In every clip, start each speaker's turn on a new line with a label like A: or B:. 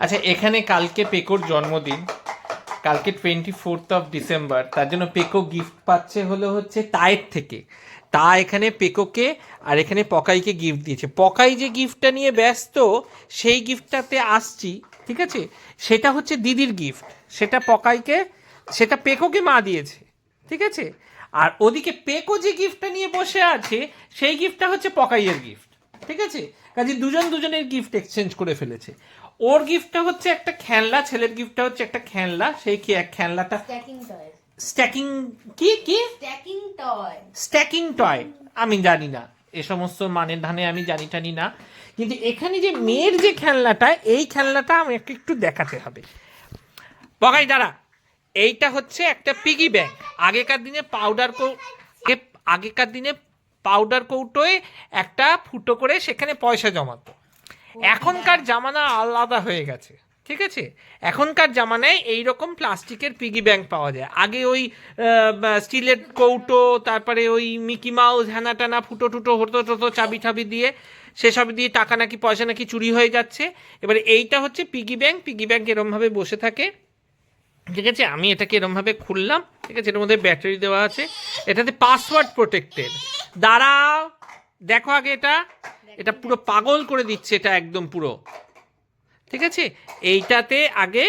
A: আচ্ছা, এখানে কালকে পেকোর জন্মদিন, কালকে 24 ডিসেম্বর, তার জন্য পেকো গিফট পাচ্ছে হচ্ছে তায়ের থেকে। তা এখানে পেকোকে আর এখানে পকাইকে গিফট দিয়েছে। পকাই যে গিফটটা নিয়ে ব্যস্ত, সেই গিফটটাতে আসছি, ঠিক আছে? সেটা হচ্ছে দিদির গিফট, সেটা পকাইকে, সেটা পেকোকে মা দিয়েছে, ঠিক আছে? আর ওদিকে পেকো যে গিফটটা নিয়ে বসে আছে, সেই গিফটটা হচ্ছে পকাইয়ের গিফট, ঠিক আছে? কাজে দুজনের গিফট এক্সচেঞ্জ করে ফেলেছে। ওর গিফটটা হচ্ছে একটা খেলনা, ছেলের গিফটটা হচ্ছে একটা খেলনা। সেই কি এক খেলনাটা স্ট্যাকিং, কি কি স্ট্যাকিং টয়, আমি জানি না এ সমস্ত মানের ধানে, আমি জানি টানি না। কিন্তু এখানে যে মেয়ের যে খেলনাটা, এই খেলনাটা আমাকে একটু দেখাতে হবে। বগাই দাঁড়া, এইটা হচ্ছে একটা পিগি ব্যাংক। আগেকার দিনে পাউডার কৌটোয় একটা ফুটো করে সেখানে পয়সা জমাতো। এখনকার জামানা আলাদা হয়ে গেছে, ঠিক আছে? এখনকার জামানায় এইরকম প্লাস্টিকের পিগি ব্যাংক পাওয়া যায়। আগে ওই স্টিলের কৌটো, তারপরে ওই মিকি মাউস হ্যানা টানা ফুটো টুটো হতো চাবি ঠাবি দিয়ে, সেসব দিয়ে টাকা নাকি পয়সা নাকি চুরি হয়ে যাচ্ছে। এবারে এইটা হচ্ছে পিগি ব্যাংক। পিগি ব্যাংক এরমভাবে বসে থাকে, ঠিক আছে? আমি এটাকে এরমভাবে খুললাম, ঠিক আছে? এর মধ্যে ব্যাটারি দেওয়া আছে, এটাতে পাসওয়ার্ড প্রোটেক্টেড। দাঁড়াও, দেখো আগে এটা পুরো পাগল করে দিচ্ছে, এটা একদম পুরো, ঠিক আছে? এইটাতে আগে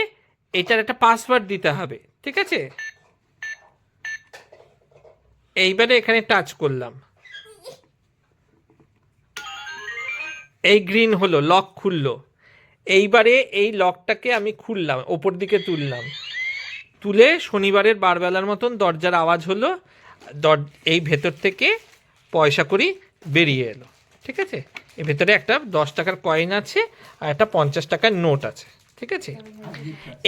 A: এইটার একটা পাসওয়ার্ড দিতে হবে, ঠিক আছে? এইবারে এখানে টাচ করলাম, এই গ্রিন হলো, লক খুললো। এইবারে এই লকটাকে আমি খুললাম, ওপর দিকে তুললাম, তুলে শনিবারের বারবেলার মতন দরজার আওয়াজ হলো, এই ভেতর থেকে পয়সা করি বেরিয়ে এলো, ঠিক আছে? এর ভেতরে একটা 10 টাকার কয়েন আছে আর একটা 50 টাকার নোট আছে, ঠিক আছে?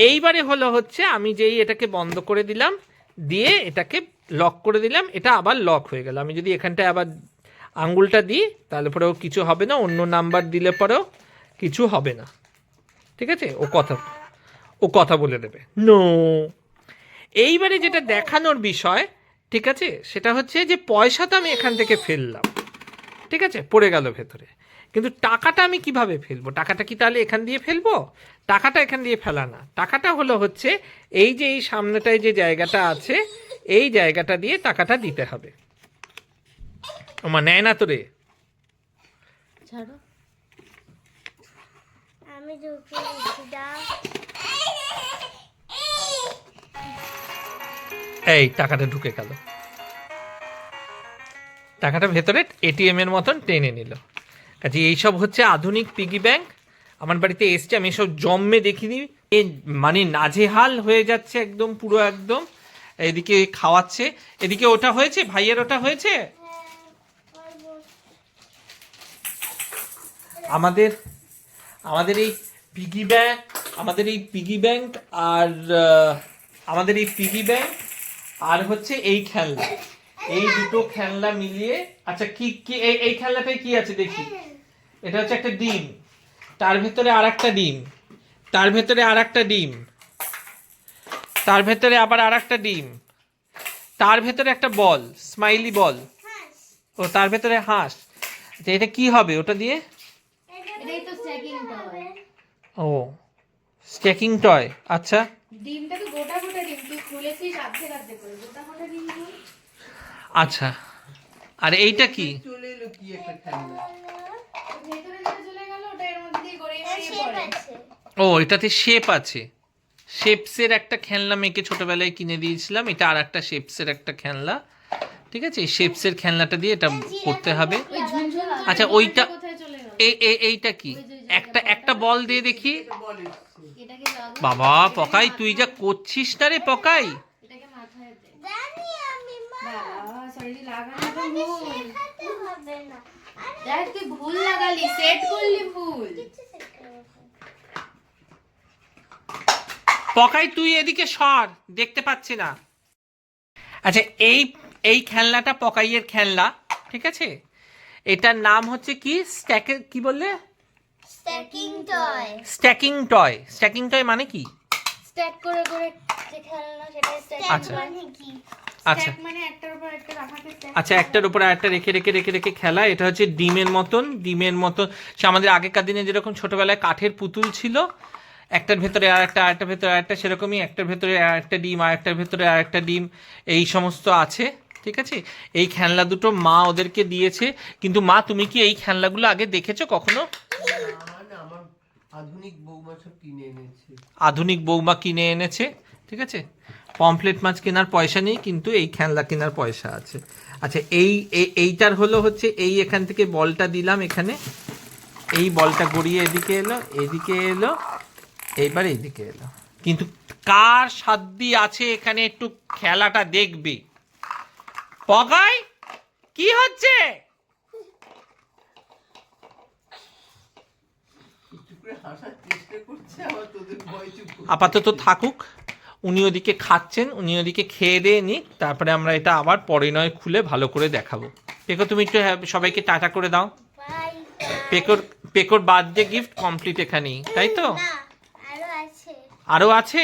A: এইবারে হচ্ছে আমি যেই এটাকে বন্ধ করে দিলাম, দিয়ে এটাকে লক করে দিলাম, এটা আবার লক হয়ে গেল। আমি যদি এখানটায় আবার আঙ্গুলটা দিই, তাহলে পরেও কিছু হবে না, অন্য নাম্বার দিলে পরেও কিছু হবে না, ঠিক আছে? ও কথা বলে দেবে। নো, এইবারে যেটা দেখানোর বিষয়, ঠিক আছে, সেটা হচ্ছে যে পয়সা তো আমি এখান থেকে ফেললাম, ঠিক আছে, পড়ে গেল ভেতরে, কিন্তু টাকাটা আমি কিভাবে ফেলবো? টাকাটা কি তাহলে এখান দিয়ে ফেলবো? টাকাটা এখান দিয়ে ফেলা না, টাকাটা হচ্ছে এই যে এই সামনেটায় যে জায়গাটা আছে, এই জায়গাটা দিয়ে টাকাটা দিতে হবে। আমার নেয় না তো রে, এই টাকাটা ঢুকে গেল, টাকাটা ভেতরে এটিএম এর মতন টেনে নিল। কাজে এইসব হচ্ছে আধুনিক পিগি ব্যাংক। আমার বাড়িতে এসছে, আমি এসব জম্মে দেখিনি, মানে নাজেহাল হয়ে যাচ্ছে একদম, পুরো একদম। এদিকে খাওয়াচ্ছে, এদিকে ওটা হয়েছে, ভাইয়ের ওটা হয়েছে। আমাদের এই পিগি ব্যাংক, আমাদের এই পিগি ব্যাংক আর হচ্ছে এই খেলনা, এই দুটো খেলনা মিলিয়ে, আচ্ছা কি কি এই খেলনাটায় কি আছে দেখি। এটা হচ্ছে একটা ডিম, তার ভেতরে আর একটা ডিম, তার ভেতরে আর একটা ডিম, তার ভেতরে আবার আর একটা ডিম, তার ভেতরে একটা বল, স্মাইলি বল, ও তার ভেতরে হাঁস। আচ্ছা, এটা কি হবে ওটা দিয়ে? ও, স্ট্যাকিং টয়। আচ্ছা,
B: ডিমটা তো গোটা গোটা ডিম, তুই খুলেছিস আধে আধে করে, গোটা গোটা ডিম।
A: আচ্ছা, আর এইটা কি?
B: ভেতরে যেটা চলে গেল, ওটা এর মধ্যে দিয়ে গড়িয়ে গড়িয়ে পড়ে।
A: ও, এটাতে শেপ আছে, শেপসের একটা খেলনা মেয়েকে ছোটবেলায় কিনে দিয়েছিলাম, এটা আর একটা শেপসের একটা খেলনা, ঠিক আছে? এই শেপসের খেলনাটা দিয়ে এটা করতে হবে। আচ্ছা, ওইটা এইটা কি? একটা বল দিয়ে দেখি। বাবা পকাই, তুই যা করছিস না রে পকাই।
B: এটাকে মাথায় দে। জানি আমি মা। বাবা সরি, লাগানো তো ভুল। হবে না। দেখ তুই ভুল লাগালি, সেট করলি ভুল।
A: পকাই তুই এদিকে সর, দেখতে পাচ্ছি না। আচ্ছা, এই খেলনাটা পকাইয়ের খেলনা, ঠিক আছে? এটার নাম হচ্ছে কি? কি বললে?
C: Stacking toy.
A: Stacking toy. Stacking toy মানে কি?
C: স্ট্যাক করে করে যে খেলনা, সেটা স্ট্যাকিং
A: আচ্ছা।
C: মানে কি?
A: আচ্ছা
B: Stack মানে একটার উপর একটা রাখাকে stack
A: আচ্ছা, একটার উপর একটা রেখে রেখে রেখে রেখে খেলা। এটা হচ্ছে ডিমের মতন সে আমাদের আগেকার দিনে যেরকম ছোটবেলায় কাঠের পুতুল ছিল, একটার ভেতরে আর একটা, আরেকটার ভেতরে আরেকটা, সেরকমই একটার ভেতরে আর একটা ডিম, আর একটার ভেতরে আর একটা ডিম, এই সমস্ত আছে। ঠিক আছে, এই খেলনা দুটো মা ওদেরকে দিয়েছে। কিন্তু মা, তুমি কি এই খেলনাগুলো আগে দেখেছো কখনো?
D: না, আমার আধুনিক বৌমা সব কিনে এনেছে।
A: আধুনিক বৌমা কিনে এনেছে। ঠিক আছে, পমফ্লেট মাছ কেনার পয়সা নেই, কিন্তু এই খেলনা কেনার পয়সা আছে। আচ্ছা, এইটার হচ্ছে এই এখান থেকে বলটা দিলাম এখানে, এই বলটা গড়িয়ে এদিকে এলো, এদিকে এলো, এইবার এইদিকে এলো। কিন্তু কার সাধ্যি আছে এখানে একটু খেলাটা দেখবে? পগাই, কি হচ্ছে?
D: একটু করে হাসার চেষ্টা করছে, আবার তোদের ভয় চুপ করছে।
A: আপাতত থাকুক, উনি ওদিকে খাচ্ছেন, উনি ওদিকে খেয়ে দিয়ে নিক, তারপরে আমরা এটা আবার পরে নয় খুলে ভালো করে দেখাবো। পেকো, তুমি একটু সবাইকে টাটা করে দাও।
C: বাই।
A: পেকোর বার্থডে গিফট কমপ্লিট এখানেই, তাই তো?
C: না, আরো আছে।
A: আরো আছে?